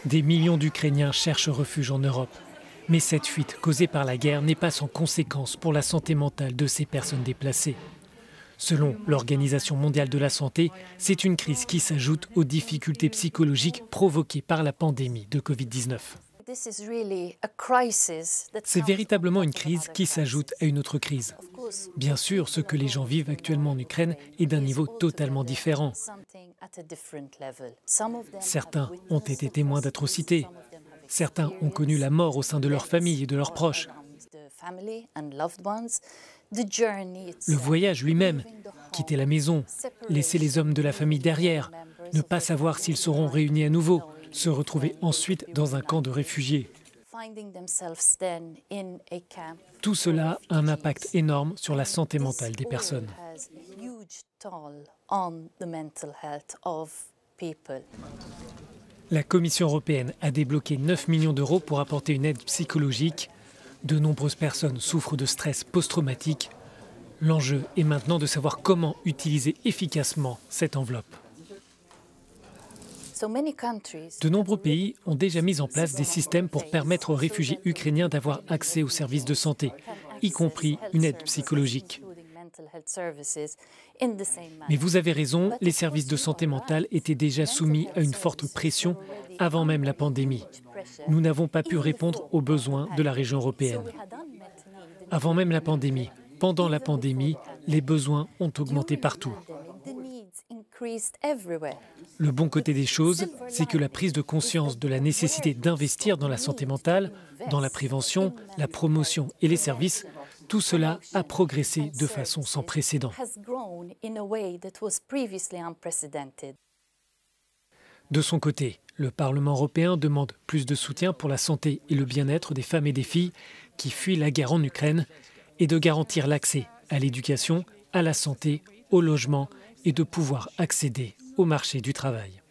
Des millions d'Ukrainiens cherchent refuge en Europe. Mais cette fuite causée par la guerre n'est pas sans conséquence pour la santé mentale de ces personnes déplacées. Selon l'Organisation mondiale de la santé, c'est une crise qui s'ajoute aux difficultés psychologiques provoquées par la pandémie de Covid-19. C'est véritablement une crise qui s'ajoute à une autre crise. Bien sûr, ce que les gens vivent actuellement en Ukraine est d'un niveau totalement différent. Certains ont été témoins d'atrocités. Certains ont connu la mort au sein de leur famille et de leurs proches. Le voyage lui-même, quitter la maison, laisser les hommes de la famille derrière, ne pas savoir s'ils seront réunis à nouveau, se retrouver ensuite dans un camp de réfugiés. Tout cela a un impact énorme sur la santé mentale des personnes. La Commission européenne a débloqué 9 millions d'euros pour apporter une aide psychologique. De nombreuses personnes souffrent de stress post-traumatique. L'enjeu est maintenant de savoir comment utiliser efficacement cette enveloppe. De nombreux pays ont déjà mis en place des systèmes pour permettre aux réfugiés ukrainiens d'avoir accès aux services de santé, y compris une aide psychologique. Mais vous avez raison, les services de santé mentale étaient déjà soumis à une forte pression avant même la pandémie. Nous n'avons pas pu répondre aux besoins de la région européenne. Avant même la pandémie, pendant la pandémie, les besoins ont augmenté partout. Le bon côté des choses, c'est que la prise de conscience de la nécessité d'investir dans la santé mentale, dans la prévention, la promotion et les services, tout cela a progressé de façon sans précédent. De son côté, le Parlement européen demande plus de soutien pour la santé et le bien-être des femmes et des filles qui fuient la guerre en Ukraine et de garantir l'accès à l'éducation, à la santé, au logement et de pouvoir accéder au marché du travail.